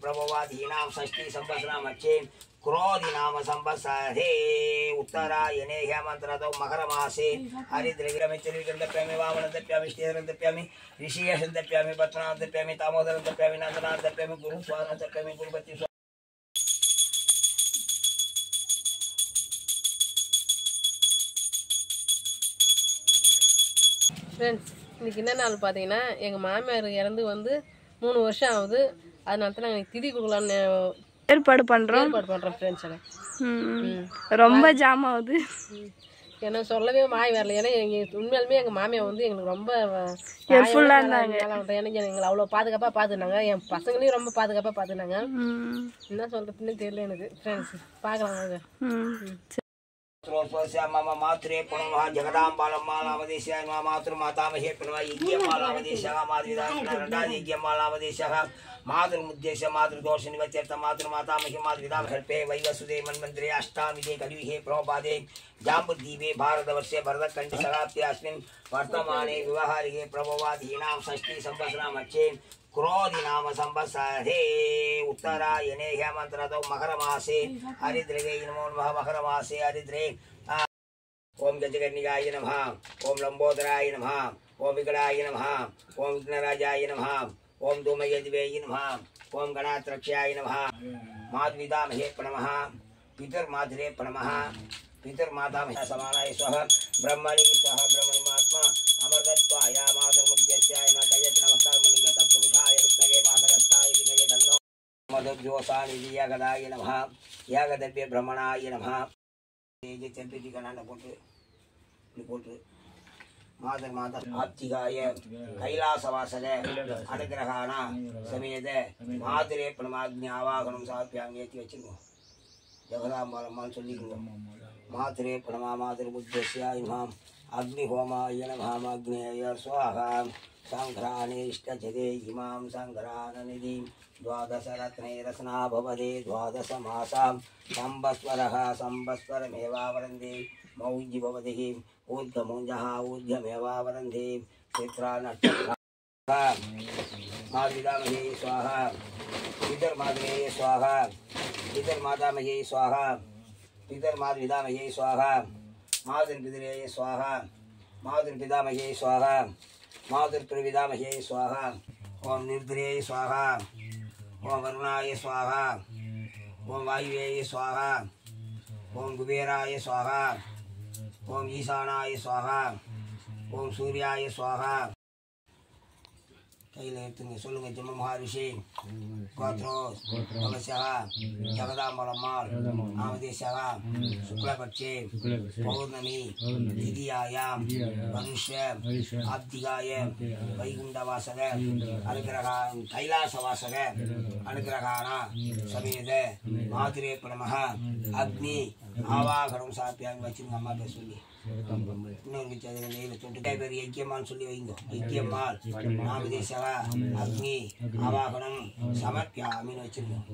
प्रभवादीनां षष्ठी संवत्सरामच्छे क्रोधि नाम संवत्सरे उत्तरायणे हेमन्तऋतौ मकरमासे हरिद्रविरमे चलिगन्धप्यामि वामनन्दप्यामि श्रीधरन्दप्यामि ऋषियशन्दप्यामि पद्मनाभदप्यामि दामोदरन्दप्यामि नन्दनाथदप्यामि गुरुस्वानन्दप्यामि गुरुपति ஃப்ரெண்ட்ஸ் இன்றைக்கி என்ன நாள் பார்த்தீங்கன்னா எங்கள் மாமியார் இறந்து வந்து 3 வருஷம் ஆகுது. அதனால தான் நாங்கள் திதி கொடுக்கலான்னு ஏற்பாடு பண்ணுறோம் ஃப்ரெண்ட்ஸ். ரொம்ப ஜாம் ஆகுது. ஏன்னா சொல்லவே வாய் வரல. ஏன்னா உண்மையாலுமே எங்கள் மாமியார் வந்து எங்களுக்கு ரொம்ப ஹெல்ப்ஃபுல்லாக இருந்தாங்க. எனக்கு எங்களை அவ்வளோ பாதுகாப்பாக பார்த்துனாங்க. என் பசங்களையும் ரொம்ப பாதுகாப்பாக பார்த்துனாங்க. என்ன சொல்கிறதுன்னு தெரியல எனக்கு ஃப்ரெண்ட்ஸ். பார்க்கலாம். मम मातृ पुनः जगदाम्बालम्मालावदेशः मातृमातामहे पुनः यज्ञमालावदेशः मातृदानदादिज्ञमालावदेशः मातृमुद्देश्य मातृदोषनिवत्यर्थ मातृमातामहे मातृदामहल्पे वैवसुदे मन्वन्तरे अष्टामिदे कलियुगे प्रभपादे जाम्बुद्वीपे भारतवर्षे भरतखण्डे शताब्द्यास्मिन् वर्तमाने व्यवहारिके प्रभवादीनां षष्ठी संवत्सरामच्छे क्रोधि नाम संवत्सरे उत्तरायणे हेमन्तऋतौ मकरमासे हरिद्रगे नमो नमः मकरमासे हरिद्रे ओम गजकर्णिकाय नमः ओम लंबोदराय नमः ओम विकटाय नमः ओम विघ्नराजाय नमः ओम धूमकेतवे नमः ओम गणात्रक्षाय नमः मातृपितामहे प्रणमः पितर्मातरे प्रणमः पितर्मातामहे समानाय स्वः ब्रह्मणि स्वः ब्रह्मणि महात्मा अमरत्वाय मातृमुद्देश्याय नमः नमस्कार मुनिगतत्वमुखाय विष्णवे मातरस्ताय विनये धन्नो मधुज्योसानिधि यागदाय नमः यागदव्य ब्रह्मणाय नमः चतुर्थी कनाल पोट्टु मातर माता आप्तिकाय कैलासवासग अनुग्रहाण समेत मातरे प्रणमाग्नि आवाहनं साप्यामि एति वच्चिरुको जगदाम्बालम्माल सोल्लिरुको मातरे प्रणमा मातृबुद्धस्याय नमः अग्निहोमाय नमः अग्नेय स्वाहा सङ्घ्राणेष्टजते इमां सङ्घ्राणनिधिं द्वादशरत्नैरसना भवते द्वादशमासां संवत्सरः संवत्सरमेवावरन्ति मौञ्जि भवति ऊर्ध्वमुञ्जः ऊर्ध्वमेवावरन्ति चित्रानक्षत्रः मातृपितामहे स्वाहा पितर्मातृये स्वाहा पितर्मातामहे स्वाहा पितर्मातृपितामहे स्वाहा मातृपितरे स्वाहा मातृपितामहे स्वाहा मातृप्रपितामहे स्वाहा ओम निर्द्रे स्वाहा ओम वरुणाय स्वाहा ओम वायुवे स्वाहा ओम कुबेराय स्वाहा ओम ईशानाय स्वाहा ओम सूर्याय स्वाहा சொல்லுங்க ஜென்ம மகரிஷி கோத்ரோ பகவசः ஜகதாம்பலம்மாள் நாமதேசः शुक्लपक्षे पौर्णमी द्वितीयायां वरुष्य आब्दिकाय वैकुण्ठवासग अनुग्रहां कैलासवासग अनुग्रहाण समेत मातृये प्रणमः अग्नि आवाहनं साप्यामि वच्चिरुங்க அம்மா பேர் சொல்லி இன்னொரு விசாரணை நேரில் தொட்டு பேர் ஐக்கியம்மான்னு சொல்லி வைங்க ஐக்கியம்மாள் நாமதேசக அக்னி ஆவாகனம் சமர்ப்பியாமின்னு வச்சிருக்கோம்.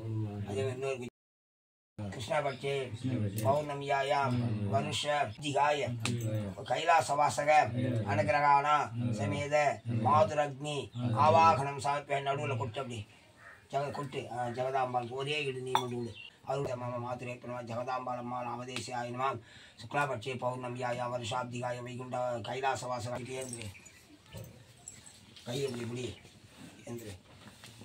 அதே இன்னொரு कृष्णपक्षे पौर्णम्यायां वरुषदिगाय कैलासवासग अनुग्रहाण समेत मातुरग्नि आवाहनं साप्य नडुवुल कोट्टु அப்படி கொட்டு ஜகதாம்பாள் ஒரே இடு நீ மட்டும் अरुण मम मातृये प्रणमा जगदाम्बालम्मा नामदेशाय नमः शुक्लापक्षे पौर्णम्यायां वर्षाब्दिकाय वैकुण्ठ कैलासवासः கை எப்படி என்று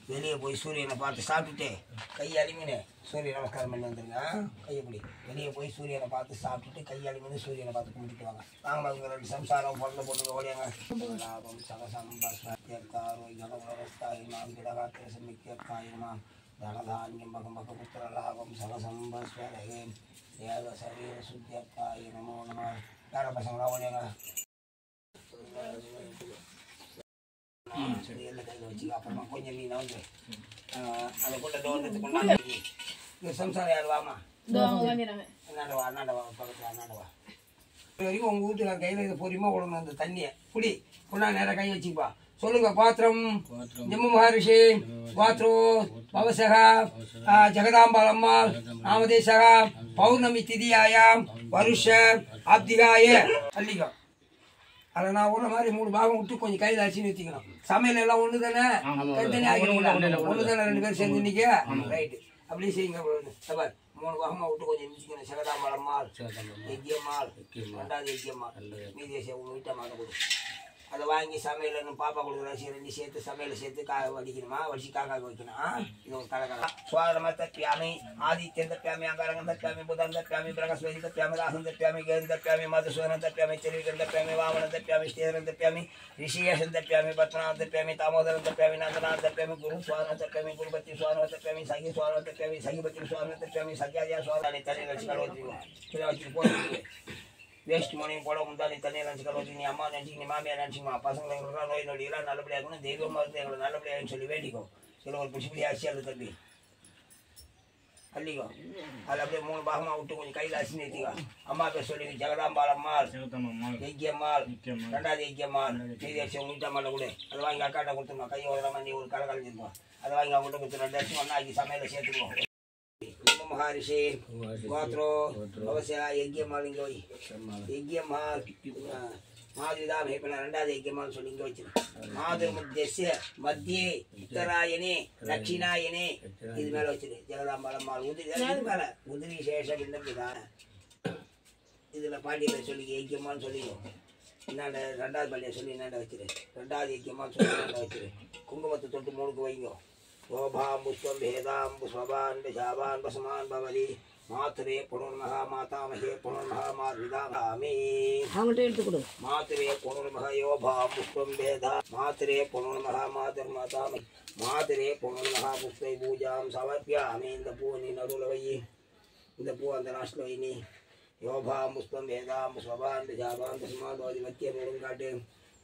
வெளியே போய் சூரியனை பார்த்து சாப்பிட்டுட்டு கை அலிமின்னு சூரிய நமஸ்காரம் பண்ணி வந்துருங்க. கை எப்படி வெளியே போய் சூரியனை பார்த்து சாப்பிட்டுட்டு கை அலிமின்னு சூரியனை பார்த்து கும்பிட்டு வாங்க. நாங்கள் அவங்க 2 சம்சாரம் பொருளை போட்டு ஓடியாங்க. லாபம் சகசம்பாஸ்தாரோய் ஜனவரஸ்தாய் நாம் கிடகாத்திர சமித்தியர்த்தாயிரமாம் தனதான்யம் பகம்பகபுத்திரலாபம் சகசம்பஸ்வரகே தேவ சரீர சுத்தியர்த்தாய நமோ நம. யார பசங்களா ஓடியாங்க கையில் வச்சுக்க. அப்புறமா கொஞ்சம் நீ வந்து அதை கொண்ட தோன்றதுக்கு கொண்டாந்து சம்சாரம் யார் வாமா அண்ணாண்டவா அண்ணாண்டவா பக்கத்தில் அண்ணாண்டவா வரைக்கும் உங்கள் வீட்டுக்கு கையில் இதை பொறியுமா கொண்டு அந்த தண்ணியை குடி கொண்டா நேராக கை வச்சுப்பா. சொல்லுங்க பாத்திரம் ஜம்மு மகரிஷி பாத்ரோ பவசக ஜகதாம்பாலம்மா நாமதேசக பௌர்ணமி திதியாயாம் வருஷ ஆப்திகாய அல்லிகம் அதில் நான் ஒன்று மாதிரி 3 பாகம் விட்டு கொஞ்சம் கையில் அரிசின்னு வச்சுக்கணும். சமையல் எல்லாம் ஒன்று தானே, தனித்தனி ஆகிடும். ஒன்று தானே 2 பேரும் சேர்ந்து நிற்க. ரைட்டு, அப்படியே செய்யுங்க. 3 பாகமாக விட்டு கொஞ்சம் மிச்சிக்கணும். சகதாம்பழம் மால், எக்கியம்மாள், 2வது எக்கியம்மாள், மீதியை உங்கள் வீட்டை மாட்ட கொடு. அதை வாங்கி சமையல் பாப்பா கொடுக்குற அரிசி 2 சேர்த்து சமையல் சேர்த்து வடிக்கணுமா, வடிச்சு காக்காக்கு வைக்கணும். இது ஒரு கலக்கலை. சுவாதமாக தப்பியாமி, ஆதித்யன் தப்பியாமி, அங்காரங்கன் தப்பியாமி, புதன் தப்பியாமி, பிரகஸ்பதி தப்பியாமி, ராசன் தப்பியாமி, கேது தப்பியாமி, மதுசூதனன் தப்பியாமி, செல்விகன் தப்பியாமி, வாமனன் தப்பியாமி, ஸ்ரீதரன் தப்பியாமி, ரிஷிகேஷன் தப்பியாமி, பத்மநாதன் தப்பியாமி, தாமோதரன் தப்பியாமி, நந்தநாதன் தப்பியாமி, குரு சுவாதனன் தப்பியாமி, குருபத்தி சுவாதனன் தப்பியாமி, சகி சுவாதனன் தப்பியாமி, சகிபத்தி சுவாதனன் தப்பியாமி, சகியாதியா சுவாதனை தண்ணி வச்சு கலவச்சிருவோம். கீழே வச்சுட்டு போட்டு வேஸ்ட் மணியும் போட முந்தானி தண்ணியில் நினச்சி கலவச்சு நீ அம்மா நினச்சி நீ மாமியார் நினச்சிக்குமா. பசங்களை எங்களுக்கு நோய் நொடியெல்லாம் நல்லபடியாக இருக்கணும், தெய்வமாக இருந்து எங்களை நல்லபடியாகன்னு சொல்லி வேண்டிக்கோ. இதில் ஒரு பிடிச்சி அரிசி அல்லது தம்பி அள்ளிக்கோ. அதில் அப்படியே 3 பாகமாக விட்டு கொஞ்சம் கையில் அரிசி நிறுத்திக்கோ. அம்மா பேர் சொல்லி ஜெகதாம்பாளம்மாள், எக்கியம்மாள், 2வது எக்கியம்மாள், மீதி அரிசி உங்கள் வீட்டம்மாட்ட கொடு. அதை வாங்கி அக்காட்ட கொடுத்துருமா. கையை உதறாம நீ ஒரு கலை கலைஞ்சிருப்போம். அதை வாங்கி அவங்கள்ட்ட கொடுத்து 2 அரிசி ஒன்றா ஆக்கி சமையலை சேர்த்துக்குவோம். மகாரிஷி கோத்ரோ அவசியா யஜ்யமால் இங்கே வை. யஜ்யமால் மாதிரிதான் இப்போ 2வது யஜ்யமால் சொல்லி இங்கே வச்சிரு. மாதுர் முத்திய மத்தியே உத்தராயணே தட்சிணாயனே இது மேலே வச்சிரு. ஜெகதாம்பாளம்மாள் உதிரி இது மேலே உதிரி சேஷம் இந்த இதில் பாண்டியில் சொல்லி யஜ்யமான்னு சொல்லிடும். என்னாண்ட 2வது பாண்டியை சொல்லி என்னாண்ட வச்சிரு. 2வது யஜ்யமான்னு சொல்லி என்னாண்ட வச்சிரு. குங்குமத்தை தொட்டு 3க்கு வைங்க. ஓபாம் புஷ்பம் வேதாம் புஷ்பவான் விஷாவான் பசுமான் பவதி மாத்துரே புனர்மகா மாதாமகே புனர்மகா மாத்விதாமி. அவங்கள்ட்ட எடுத்து கொடு. மாத்துரே புனர்மக யோபாம் புஷ்பம் வேதா மாத்துரே புனர்மகா மாதர் மாதாமி மாத்துரே புனர்மகா புஷ்பை பூஜாம் சமர்ப்பியாமி. இந்த பூ நீ நடுவில் வை. இந்த பூ அந்த நாட்டில் வை நீ. யோபாம் புஷ்பம் வேதாம் புஷ்பவான் விஷாவான் பசுமான் பவதி வக்கிய நூலும் காட்டு.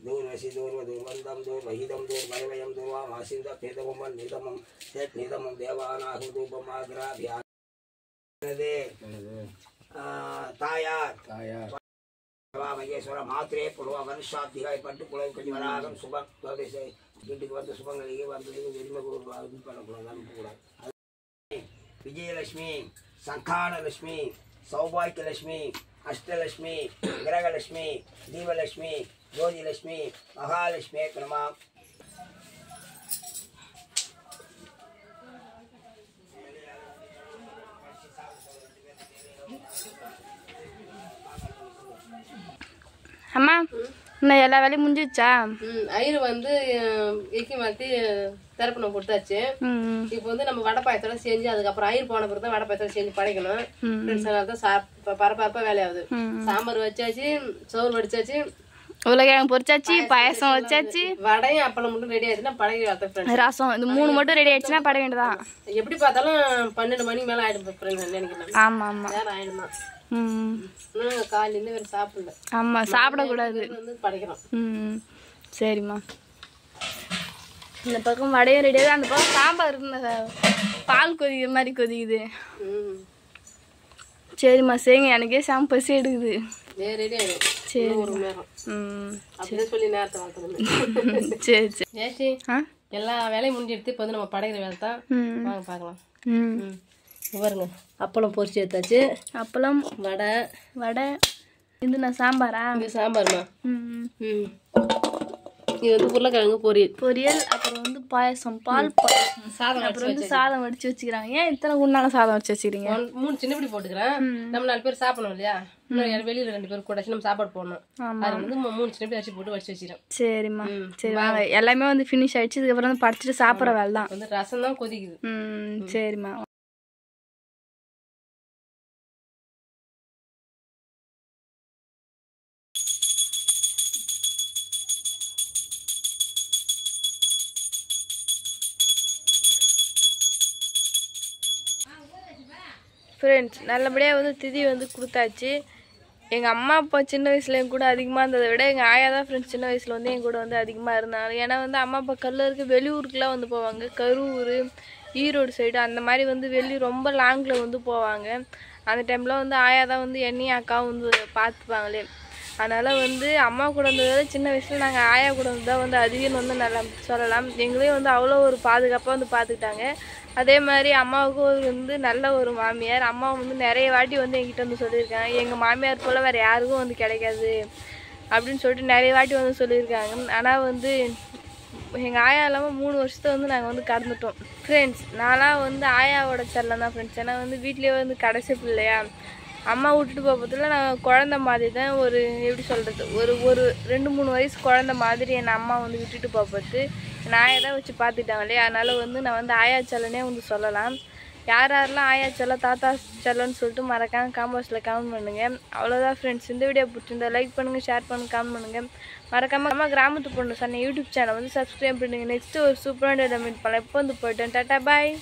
दूर्वसी दूर्वदूर्वंदम दूर्वहिदम दूर्वयवयम दूर्वाम आसीद भेदवम निदमम सेट निदमम देवानाहुदूपमाग्राभ्यादे तायार மகேஸ்வர மாத்திரே புலவ வருஷாப்திகாய் பட்டு புலவு கஞ்சி வராகம் சுபம் வீட்டுக்கு வந்து சுபங்களுக்கு வந்து எளிமை இது பண்ணக்கூடாது, அனுப்பக்கூடாது. விஜயலட்சுமி, சந்தானலட்சுமி, சௌபாக்கியலட்சுமி, அஷ்டலட்சுமி, கிரகலட்சுமி, தீபலட்சுமி, ஜோதிலட்சுமி, மகாலட்சுமி பிரணமா. அம்மா இன்னும் எல்லா வேலையும் முடிஞ்சிச்சா? ஐயர் வந்து எக்கி மாற்றி திறப்பணம் கொடுத்தாச்சு. இப்போ வந்து நம்ம வடை பாயத்தோட செஞ்சு அதுக்கப்புறம் ஐயர் போன பிறகு தான் வடை பாயத்தோட செஞ்சு படைக்கணும். பரபரப்பா வேலையாகுது. சாம்பார் வச்சாச்சு, சோறு வடிச்சாச்சு, உருளைக்கிழங்கு பொரிச்சாச்சு, பாயசம் வச்சாச்சு, வடையும் அப்பளம் மட்டும் ரெடி ஆயிடுச்சுன்னா படகு ரசம் இந்த 3 மட்டும் ரெடி ஆயிடுச்சுன்னா பட வேண்டியதான். எப்படி பார்த்தாலும் 12 மணி மேல ஆயிடும் நினைக்கிறேன். ஆமா ஆமா நேரம் ஆயிடுமா. காலையில வேற சாப்பிடல. ஆமா சாப்பிடக்கூடாது வந்து படைக்கிறோம். சரிம்மா. இந்த பக்கம் வடையும் ரெடியாது, அந்த பக்கம் சாம்பார் பால் கொதிக்கிற மாதிரி கொதிக்குது. சரிம்மா சரிங்க, எனக்கே சாம் பசி எடுக்குது. சரி ஒரு நேரம் அப்படியே சொல்லி நேரத்தை வளர்க்கணும். சரி சரி எல்லா வேலையும் முடிஞ்செடுத்து இப்போ வந்து நம்ம படைக்கிற வேலை தான். வாங்க பார்க்கலாம். பாருங்க, அப்பளம் பொரிச்சு எடுத்தாச்சு. அப்பளம், வடை வடை. இது நான் சாம்பாரா? இது சாம்பார்மா. இது வந்து உருளைக்கிழங்கு பொரியல். அப்புறம் வந்து பாயசம், பால் பாயசம், சாதம். அப்புறம் வந்து சாதம் வடிச்சு வச்சுக்கிறாங்க. ஏன் இத்தனை குண்டான சாதம் வச்சு வச்சுக்கிறீங்க? 3 சின்னப்படி போட்டுக்கிறேன். நம்ம 4 பேர் சாப்பிடணும் இல்லையா? இன்னும் வெளியில 2 பேர் கூட நம்ம சாப்பாடு போடணும். அது வந்து 3 சின்னப்படி அரிசி போட்டு வச்சு வச்சுக்கிறேன். சரிம்மா சரி வாங்க. எல்லாமே வந்து ஃபினிஷ் ஆயிடுச்சு. இதுக்கப்புறம் வந்து படைச்சிட்டு சாப்பிட்ற வேலை தான். வந்து ரசம் தான் கொதிக்குது. சரிம்மா. ஃப்ரெண்ட்ஸ் நல்லபடியாக வந்து திதி வந்து கொடுத்தாச்சு. எங்கள் அம்மா அப்பா சின்ன வயசுல என் கூட அதிகமாக இருந்ததை விட எங்கள் ஆயா தான் ஃப்ரெண்ட்ஸ் சின்ன வயசில் வந்து என் கூட வந்து அதிகமாக இருந்தாங்க. ஏன்னா வந்து அம்மா அப்பா கல்லூருக்கு வெளியூருக்குலாம் வந்து போவாங்க. கரூர், ஈரோடு சைடு அந்த மாதிரி வந்து ரொம்ப லாங்கில் வந்து போவாங்க. அந்த டைமில் வந்து ஆயா தான் வந்து என்னையும் அக்காவும் வந்து பார்த்துப்பாங்களே. அதனால் வந்து அம்மா கூட இருந்ததால சின்ன வயசில் நாங்கள் ஆயா கூட வந்து தான் வந்து அதிகம் வந்து நல்லா சொல்லலாம். எங்களையும் வந்து அவ்வளோ ஒரு பாதுகாப்பாக வந்து பார்த்துக்கிட்டாங்க. அதே மாதிரி அம்மாவுக்கும் வந்து நல்ல ஒரு மாமியார். அம்மா வந்து நிறைய வாட்டி வந்து என்கிட்ட வந்து சொல்லியிருக்காங்க, எங்கள் மாமியார் போல் வேறு யாருக்கும் வந்து கிடைக்காது அப்படின்னு சொல்லிட்டு நிறைய வாட்டி வந்து சொல்லியிருக்காங்க. ஆனால் வந்து எங்கள் ஆயா இல்லாமல் 3 வருஷத்தை வந்து நாங்கள் வந்து கடந்துட்டோம் ஃப்ரெண்ட்ஸ். நான்லாம் வந்து ஆயாவோட செல்லம் தான் ஃப்ரெண்ட்ஸ். ஏன்னா வந்து வீட்லேயே வந்து கடைசி பிள்ளையா, அம்மா விட்டுட்டு போகிறதுல நான் குழந்த மாதிரி தான் ஒரு எப்படி சொல்கிறது ஒரு 2-3 வயசு குழந்த மாதிரி என்னை அம்மா வந்து விட்டுட்டு போகிறது என் ஆயா தான் வச்சு பார்த்துட்டாங்க இல்லையா. அதனால் வந்து நான் வந்து ஆயா செல்லனே வந்து சொல்லலாம். யாரெல்லாம் ஆயா செல்லம் தாத்தா செல்லன்னு சொல்லிட்டு மறக்காமல் காம்போஸ்டில் கமெண்ட் பண்ணுங்கள். அவ்வளோதான் ஃப்ரெண்ட்ஸ். இந்த வீடியோ பிடிச்சிருந்தா லைக் பண்ணுங்கள், ஷேர் பண்ணுங்கள், கமெண்ட் பண்ணுங்கள். மறக்காமல் கிராமத்து பொண்ணு சொன்ன யூடியூப் சேனல் வந்து சப்ஸ்கிரைப் பண்ணுங்கள். நெக்ஸ்ட்டு ஒரு சூப்பரான மீட் பண்ணலாம். இப்போ வந்து போய்ட்டேன். டாட்டா பாய்.